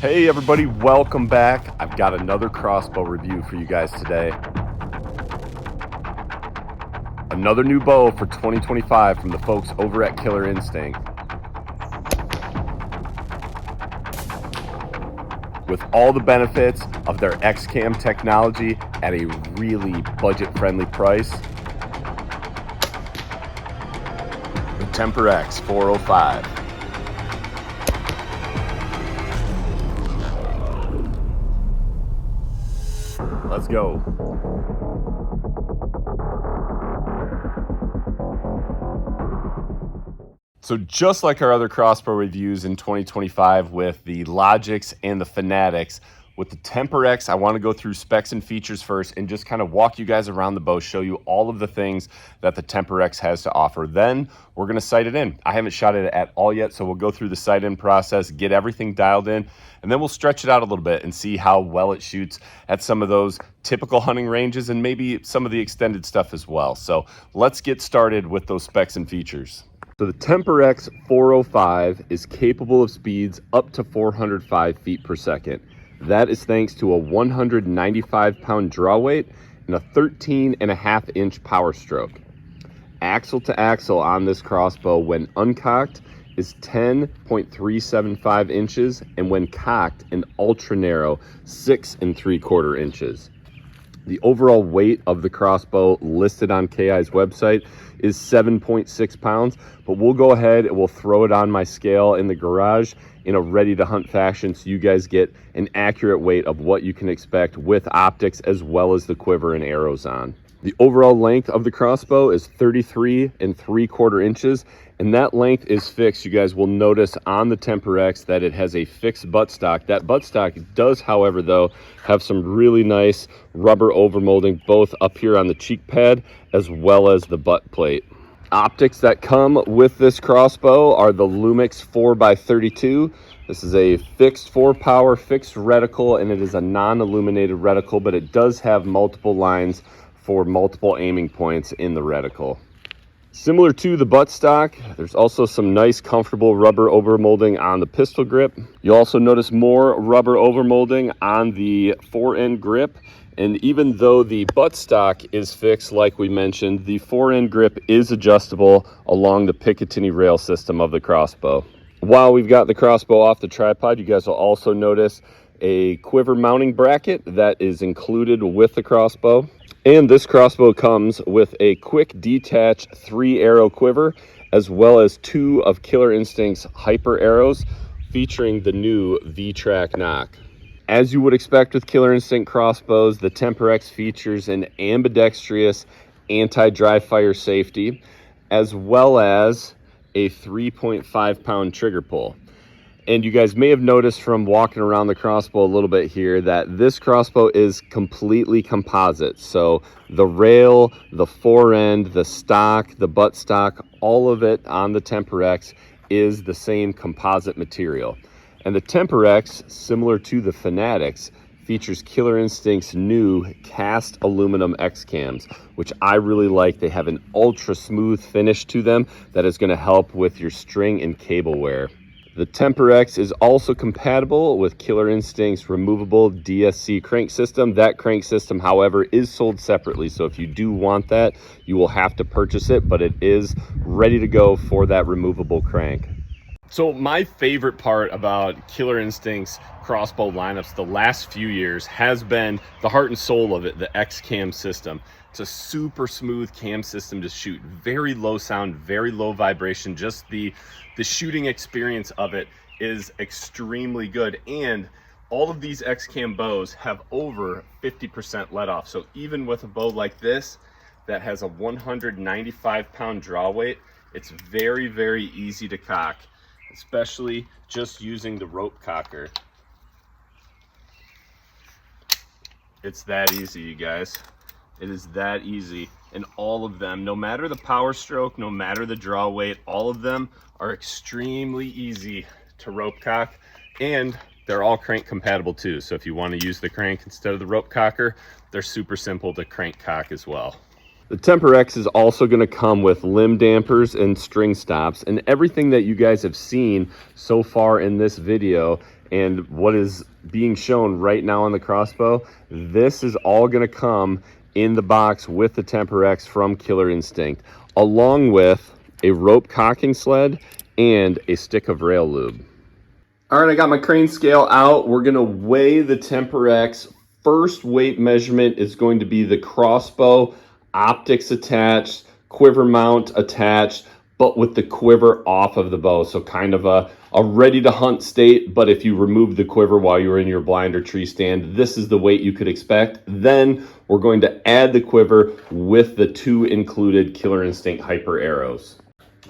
Hey everybody, welcome back. I've got another crossbow review for you guys today. Another new bow for 2025 from the folks over at Killer Instinct. With all the benefits of their X-Cam technology at a really budget-friendly price. The TemprX 405. Let's go. So just like our other crossbow reviews in 2025 with the Logics and the Fanatics, with the TemprX, I want to go through specs and features first and just kind of walk you guys around the bow, show you all of the things that the TemprX has to offer. Then we're going to sight it in. I haven't shot it at all yet, so we'll go through the sight in process, get everything dialed in, and then we'll stretch it out a little bit and see how well it shoots at some of those typical hunting ranges and maybe some of the extended stuff as well. So let's get started with those specs and features. So the TemprX 405 is capable of speeds up to 405 feet per second. That is thanks to a 195-pound draw weight and a 13.5-inch power stroke. Axle to axle on this crossbow when uncocked is 10.375 inches, and when cocked, an ultra narrow 6 3/4 inches. The overall weight of the crossbow listed on KI's website is 7.6 pounds, but we'll go ahead and we'll throw it on my scale in the garage in a ready to hunt fashion so you guys get an accurate weight of what you can expect with optics as well as the quiver and arrows on. The overall length of the crossbow is 33 3/4 inches, and that length is fixed. You guys will notice on the TemprX that it has a fixed buttstock. That buttstock does, however, though, have some really nice rubber overmolding both up here on the cheek pad as well as the butt plate. Optics that come with this crossbow are the Lumix 4x32. This is a fixed 4-power fixed reticle, and it is a non-illuminated reticle, but it does have multiple lines for multiple aiming points in the reticle. Similar to the buttstock, there's also some nice comfortable rubber overmolding on the pistol grip. You'll also notice more rubber overmolding on the fore-end grip. And even though the buttstock is fixed, like we mentioned, the fore-end grip is adjustable along the Picatinny rail system of the crossbow. While we've got the crossbow off the tripod, you guys will also notice a quiver mounting bracket that is included with the crossbow. And this crossbow comes with a quick detach 3-arrow quiver, as well as 2 of Killer Instinct's hyper arrows featuring the new V-Track nock. As you would expect with Killer Instinct crossbows, the TemprX features an ambidextrous anti-dry fire safety, as well as a 3.5-pound trigger pull. And you guys may have noticed from walking around the crossbow a little bit here that this crossbow is completely composite. So the rail, the fore end, the stock, the buttstock, all of it on the TemprX is the same composite material. And the TemprX, similar to the Fanatics, features Killer Instinct's new cast aluminum X-cams, which I really like. They have an ultra smooth finish to them that is going to help with your string and cable wear. The TemprX is also compatible with Killer Instinct's removable DSC crank system. That crank system, however, is sold separately. So if you do want that, you will have to purchase it, but it is ready to go for that removable crank. So my favorite part about Killer Instinct's crossbow lineups the last few years has been the heart and soul of it, the X-Cam system. It's a super smooth cam system to shoot. Very low sound, very low vibration. Just the shooting experience of it is extremely good. And all of these X-Cam bows have over 50% let off. So even with a bow like this that has a 195-pound draw weight, it's very, very easy to cock, especially just using the rope cocker. It's that easy, you guys. It is that easy. And all of them, no matter the power stroke, no matter the draw weight, all of them are extremely easy to rope cock, and they're all crank compatible too. So if you want to use the crank instead of the rope cocker, they're super simple to crank cock as well. The TemprX is also going to come with limb dampers and string stops, and everything that you guys have seen so far in this video and what is being shown right now on the crossbow, this is all going to come in the box with the TemprX from Killer Instinct, along with a rope cocking sled and a stick of rail lube. All right, I got my crane scale out. We're going to weigh the TemprX. First weight measurement is going to be the crossbow, optics attached, quiver mount attached, but with the quiver off of the bow. So kind of a ready to hunt state, but if you remove the quiver while you're in your blind or tree stand, this is the weight you could expect. Then we're going to add the quiver with the 2 included Killer Instinct Hyper arrows.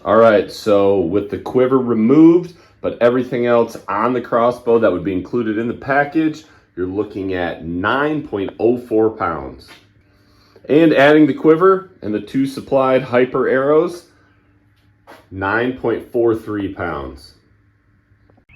All right, so with the quiver removed, but everything else on the crossbow that would be included in the package, you're looking at 9.04 pounds. And adding the quiver and the 2 supplied hyper arrows, 9.43 pounds.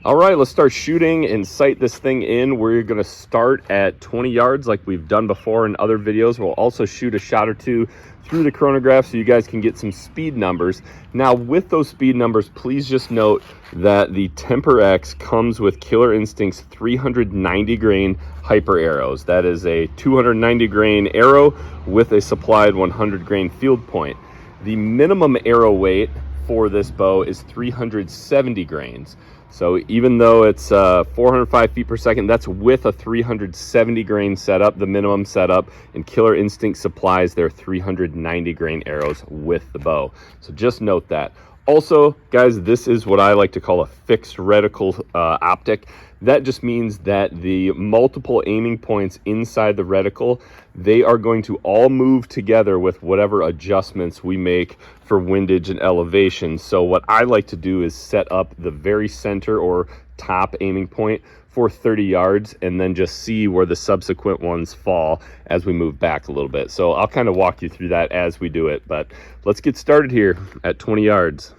All right, let's start shooting and sight this thing in. We're going to start at 20 yards like we've done before in other videos. We'll also shoot a shot or 2 through the chronograph so you guys can get some speed numbers. Now, with those speed numbers, please just note that the TemprX comes with Killer Instinct's 390 grain hyper arrows. That is a 290 grain arrow with a supplied 100 grain field point. The minimum arrow weight for this bow is 370 grains. So even though it's 405 feet per second, that's with a 370 grain setup, the minimum setup, and Killer Instinct supplies their 390 grain arrows with the bow. So just note that. Also, guys, this is what I like to call a fixed reticle optic. That just means that the multiple aiming points inside the reticle, they are going to all move together with whatever adjustments we make for windage and elevation. So what I like to do is set up the very center or top aiming point for 30 yards and then just see where the subsequent ones fall as we move back a little bit. So I'll kind of walk you through that as we do it, but let's get started here at 20 yards.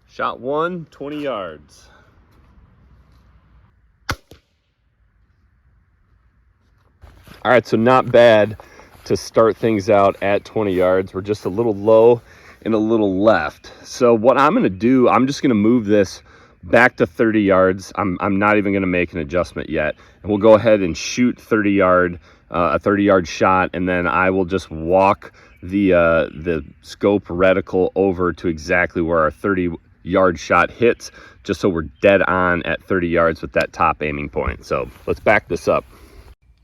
Shot 1, 20 yards. All right, so not bad to start things out at 20 yards. We're just a little low and a little left. So what I'm gonna do, I'm just gonna move this back to 30 yards. I'm not even gonna make an adjustment yet. And we'll go ahead and shoot a 30 yard shot, and then I will just walk the scope reticle over to exactly where our 30 yard shot hits, just so we're dead on at 30 yards with that top aiming point. So let's back this up.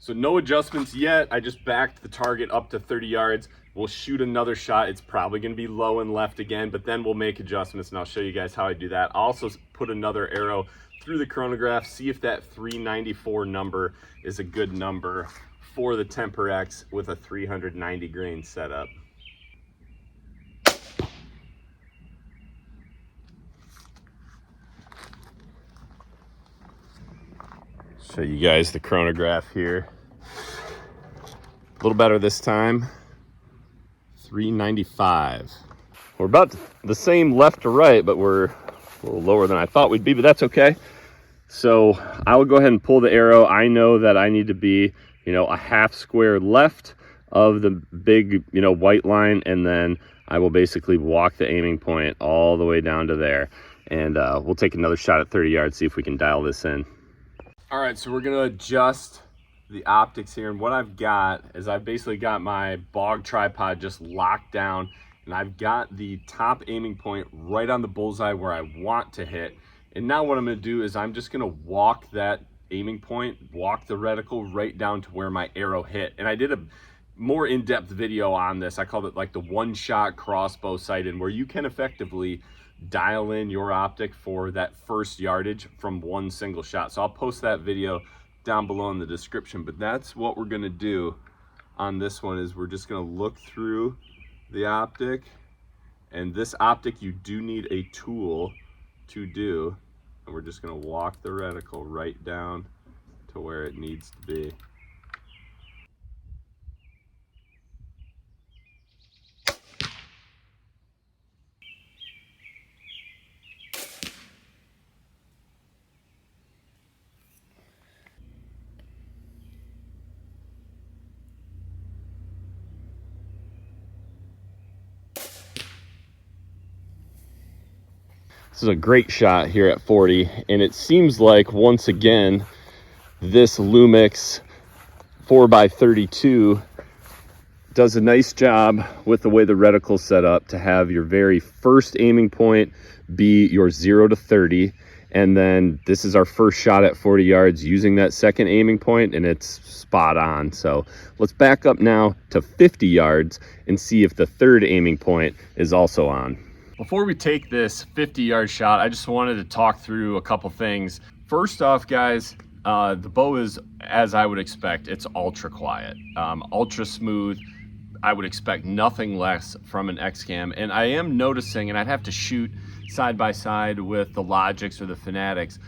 So no adjustments yet. I just backed the target up to 30 yards. We'll shoot another shot. It's probably going to be low and left again, but then we'll make adjustments, and I'll show you guys how I do that. I'll also put another arrow through the chronograph, see if that 394 number is a good number for the TemprX with a 390 grain setup. Show you guys the chronograph here. A little better this time. 395. We're about the same left to right, but we're a little lower than I thought we'd be, but that's okay. So I will go ahead and pull the arrow. I know that I need to be, a half square left of the big, white line, and then I will basically walk the aiming point all the way down to there. And we'll take another shot at 30 yards, see if we can dial this in. All right, so we're gonna adjust the optics here, and what I've got is I've basically got my bog tripod just locked down, and I've got the top aiming point right on the bullseye where I want to hit. And now what I'm gonna do is I'm just gonna walk that aiming point, walk the reticle right down to where my arrow hit. And I did a more in-depth video on this. I called it like the one-shot crossbow sight-in, where you can effectively dial in your optic for that first yardage from one single shot. So I'll post that video down below in the description, but that's what we're gonna do on this one. Is we're just gonna look through the optic, and this optic you do need a tool to do, and we're just gonna walk the reticle right down to where it needs to be. This is a great shot here at 40, and it seems like once again this Lumix 4x32 does a nice job with the way the reticle's set up to have your very first aiming point be your 0 to 30, and then this is our first shot at 40 yards using that second aiming point, and it's spot on. So let's back up now to 50 yards and see if the third aiming point is also on. Before we take this 50-yard shot, I just wanted to talk through a couple things. First off, guys, the bow is, as I would expect, it's ultra quiet, ultra smooth. I would expect nothing less from an X-Cam, and I am noticing, and I'd have to shoot side by side with the Logics or the Fanatics,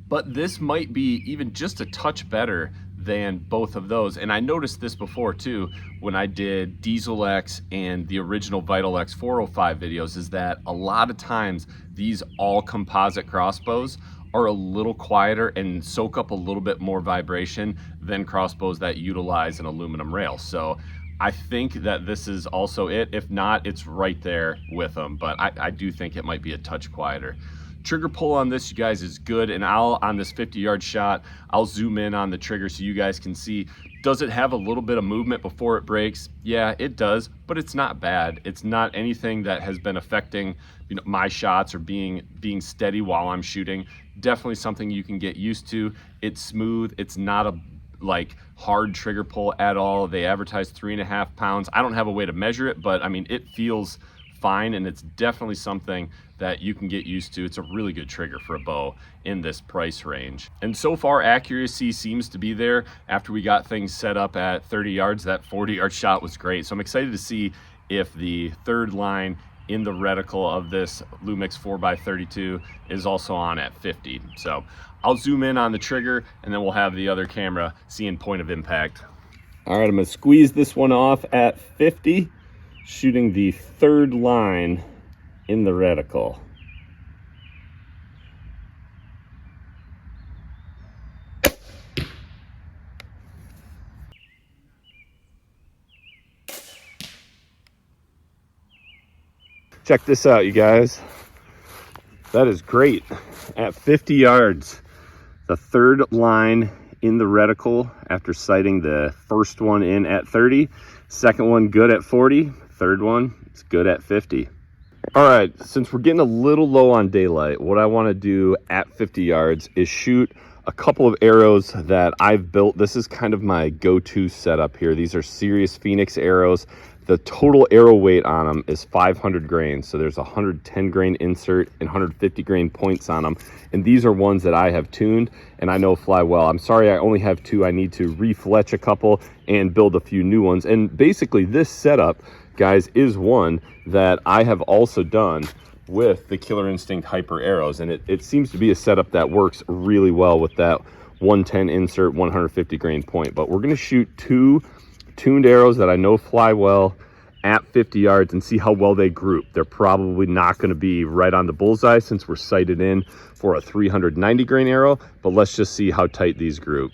but this might be even just a touch better than both of those. And I noticed this before too when I did Diesel X and the original Vital X 405 videos, is that a lot of times these all composite crossbows are a little quieter and soak up a little bit more vibration than crossbows that utilize an aluminum rail. So I think that this is also it. If not, it's right there with them, but I do think it might be a touch quieter. Trigger pull on this, you guys, is good, and on this 50-yard shot, I'll zoom in on the trigger so you guys can see. Does it have a little bit of movement before it breaks? Yeah, it does, but it's not bad. It's not anything that has been affecting, you know, my shots or being steady while I'm shooting. Definitely something you can get used to. It's smooth. It's not a like hard trigger pull at all. They advertise 3.5 pounds. I don't have a way to measure it, but I mean, it feels fine, and it's definitely something that you can get used to. It's a really good trigger for a bow in this price range. And so far, accuracy seems to be there. After we got things set up at 30 yards, that 40-yard shot was great. So I'm excited to see if the third line in the reticle of this Lumix 4x32 is also on at 50. So I'll zoom in on the trigger, and then we'll have the other camera seeing point of impact. All right, I'm gonna squeeze this one off at 50, shooting the third line in the reticle. Check this out, you guys. That is great. At 50 yards, the third line in the reticle after sighting the first one in at 30. Second one good at 40. Third one, it's good at 50. All right, since we're getting a little low on daylight, what I want to do at 50 yards is shoot a couple of arrows that I've built. This is kind of my go-to setup here. These are Serious Phoenix arrows. The total arrow weight on them is 500 grains. So there's a 110 grain insert and 150 grain points on them. And these are ones that I have tuned and I know fly well. I'm sorry I only have two. I need to refletch a couple and build a few new ones. And basically this setup, guys, is one that I have also done with the Killer Instinct Hyper arrows. And it seems to be a setup that works really well with that 110 insert, 150 grain point. But we're gonna shoot two tuned arrows that I know fly well at 50 yards and see how well they group. They're probably not going to be right on the bullseye since we're sighted in for a 390 grain arrow, but let's just see how tight these group.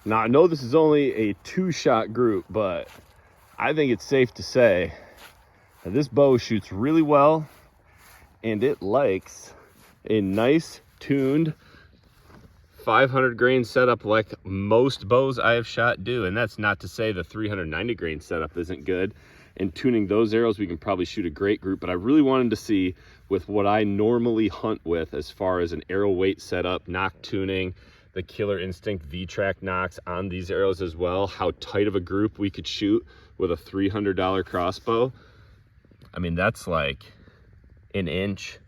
Now I know this is only a 2-shot group, but I think it's safe to say that this bow shoots really well, and it likes a nice tuned 500 grain setup like most bows I have shot do. And that's not to say the 390 grain setup isn't good. In tuning those arrows, we can probably shoot a great group, but I really wanted to see with what I normally hunt with as far as an arrow weight setup, nock tuning, the Killer Instinct V-Track nocks on these arrows as well, how tight of a group we could shoot with a $300 crossbow. I mean, that's like an inch.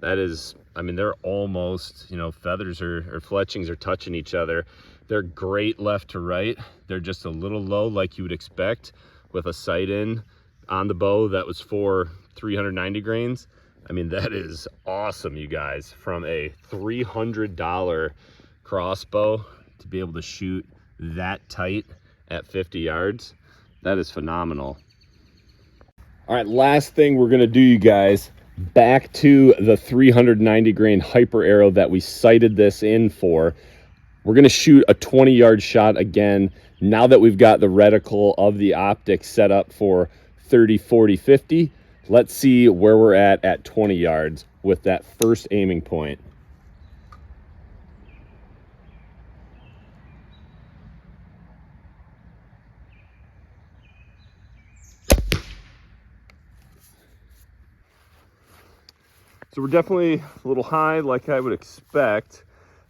That is, I mean, they're almost, you know, feathers or fletchings are touching each other. They're great left to right. They're just a little low like you would expect with a sight in on the bow that was for 390 grains. I mean, that is awesome, you guys. From a $300 crossbow to be able to shoot that tight at 50 yards, that is phenomenal. All right, last thing we're gonna do, you guys, Back to the 390 grain hyper arrow that we sighted this in for. We're going to shoot a 20-yard shot again now that we've got the reticle of the optic set up for 30, 40, 50. Let's see where we're at 20 yards with that first aiming point. So we're definitely a little high, like I would expect.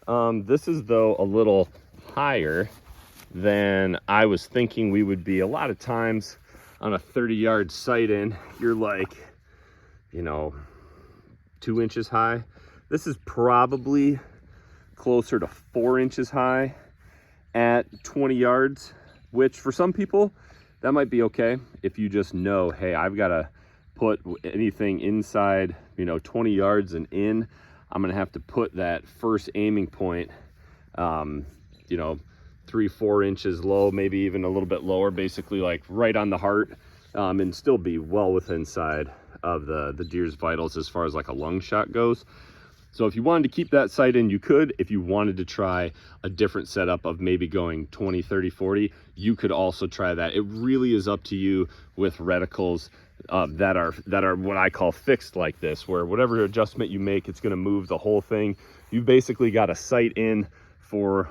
This is, though, a little higher than I was thinking we would be. A lot of times on a 30-yard sight in, you're like, 2 inches high. This is probably closer to 4 inches high at 20 yards, which for some people, that might be okay. If you just know, hey, I've got to put anything inside 20 yards and in, I'm gonna have to put that first aiming point 3-4 inches low, maybe even a little bit lower, basically like right on the heart, and still be well within inside of the deer's vitals as far as like a lung shot goes. So if you wanted to keep that sight in, you could. If you wanted to try a different setup of maybe going 20, 30, 40, you could also try that. It really is up to you with reticles that are what I call fixed like this, where whatever adjustment you make, it's going to move the whole thing. You basically got a sight in for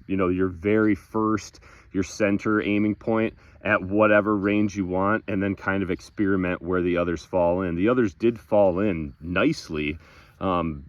your very first, your center aiming point at whatever range you want, and then kind of experiment where the others fall in. The others did fall in nicely,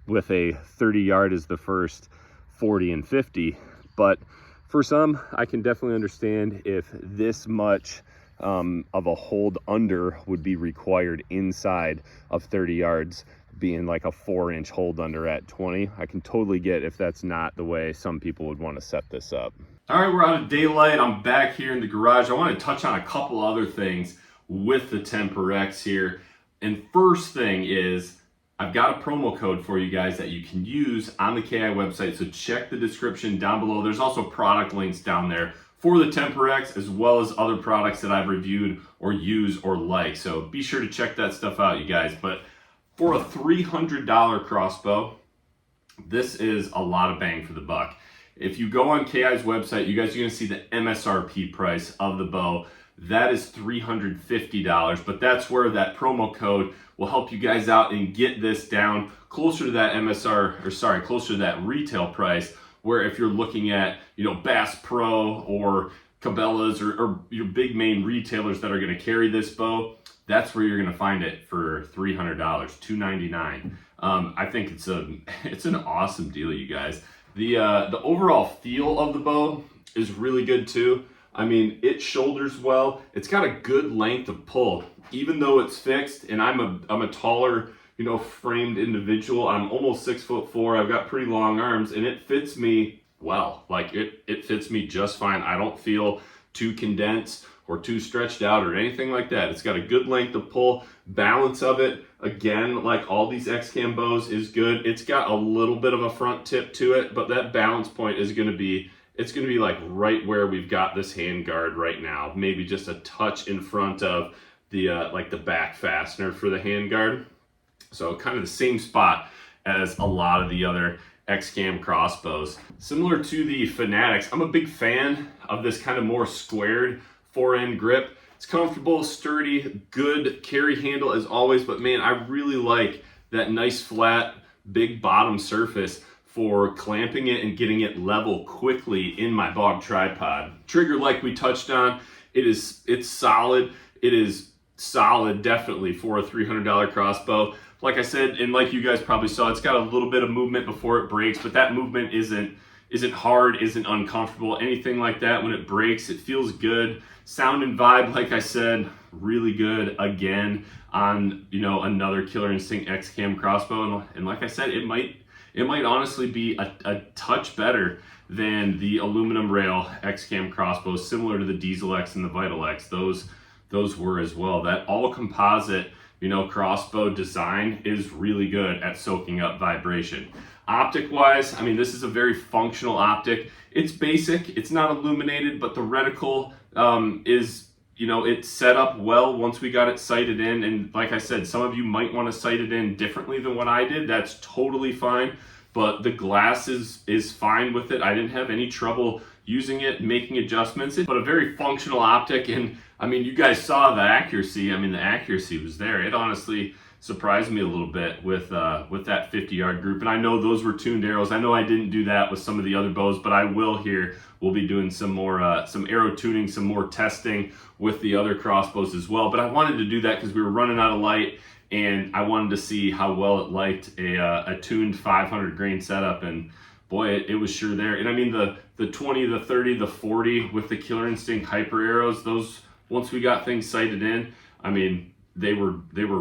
with a 30 yard as the first, 40 and 50. But for some, I can definitely understand if this much of a hold under would be required inside of 30 yards, being like a 4-inch hold under at 20. I can totally get if that's not the way some people would want to set this up. All right, we're out of daylight. I'm back here in the garage. I want to touch on a couple other things with the TemprX here. And first thing is, I've got a promo code for you guys that you can use on the KI website, so check the description down below. There's also product links down there for the TemprX, as well as other products that I've reviewed or use or like. So be sure to check that stuff out, you guys. But for a $300 crossbow, this is a lot of bang for the buck. If you go on KI's website, you guys are going to see the MSRP price of the bow. That is $350, but that's where that promo code will help you guys out and get this down closer to that closer to that retail price, where if you're looking at, Bass Pro or Cabela's or your big main retailers that are going to carry this bow, that's where you're going to find it for $300, $299. I think it's an awesome deal, you guys. The overall feel of the bow is really good too. I mean, it shoulders well. It's got a good length of pull, even though it's fixed. And I'm a taller, framed individual. I'm almost 6'4". I've got pretty long arms, and it fits me well. Like it fits me just fine. I don't feel too condensed or too stretched out or anything like that. It's got a good length of pull. Balance of it, again, like all these X-Cam bows, is good. It's got a little bit of a front tip to it, but that balance point is going to be, it's going to be like right where we've got this hand guard right now. Maybe just a touch in front of the like the back fastener for the hand guard. So kind of the same spot as a lot of the other X-Cam crossbows. Similar to the Fanatics, I'm a big fan of this kind of more squared fore-end grip. It's comfortable, sturdy, good carry handle as always, but man, I really like that nice flat, big bottom surface for clamping it and getting it level quickly in my bog tripod. Trigger, like we touched on, it's solid. It is solid definitely for a $300 crossbow. Like I said, and like you guys probably saw, it's got a little bit of movement before it breaks, but that movement isn't hard, isn't uncomfortable, anything like that. When it breaks, it feels good. Sound and vibe, like I said, really good again on another Killer Instinct X-Cam crossbow. And like I said, it might honestly be a touch better than the aluminum rail X-Cam crossbows, similar to the Diesel X and the Vital X. Those were as well. That all composite crossbow design is really good at soaking up vibration. Optic wise, I mean, this is a very functional optic. It's basic, it's not illuminated, but the reticle is you know, it's set up well once we got it sighted in. And like I said, some of you might want to sight it in differently than what I did. That's totally fine. But the glass is fine with it. I didn't have any trouble using it, making adjustments. But a very functional optic. And I mean, you guys saw the accuracy. I mean, the accuracy was there. It honestly surprised me a little bit with that 50-yard group. And I know those were tuned arrows. I know I didn't do that with some of the other bows, but I will here. We'll be doing some more some arrow tuning, some more testing with the other crossbows as well. But I wanted to do that because we were running out of light, and I wanted to see how well it liked a tuned 500 grain setup. And boy, it was sure there. And I mean, the 20, the 30, the 40 with the Killer Instinct hyper arrows, those, once we got things sighted in, I mean, they were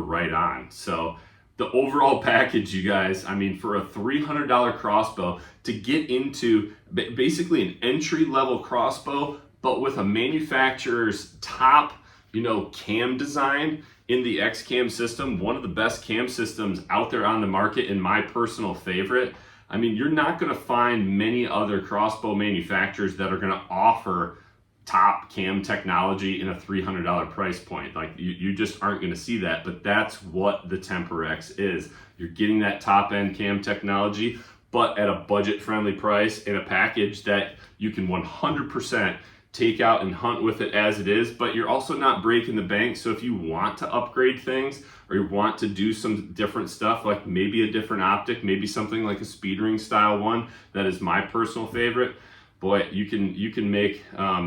right on. So the overall package, you guys, I mean, for a $300 crossbow to get into basically an entry-level crossbow, but with a manufacturer's top, you know, cam design in the X cam system, one of the best cam systems out there on the market, and my personal favorite. I mean, you're not going to find many other crossbow manufacturers that are going to offer top cam technology in a $300 price point. Like you just aren't going to see that, but that's what the TemprX is. You're getting that top end cam technology, but at a budget friendly price in a package that you can 100% take out and hunt with it as it is, but you're also not breaking the bank. So if you want to upgrade things, or you want to do some different stuff, like maybe a different optic, maybe something like a speed ring style one, that is my personal favorite. Boy, you can make,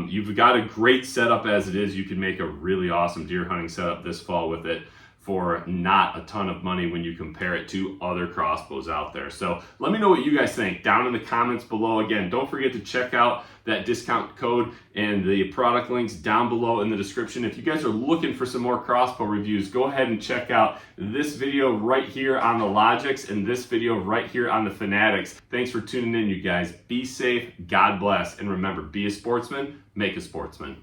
you've got a great setup as it is. You can make a really awesome deer hunting setup this fall with it for not a ton of money when you compare it to other crossbows out there. So let me know what you guys think down in the comments below. Again, don't forget to check out that discount code and the product links down below in the description. If you guys are looking for some more crossbow reviews, go ahead and check out this video right here on the Logics and this video right here on the Fanatics. Thanks for tuning in, you guys. Be safe, God bless, and remember, be a sportsman, make a sportsman.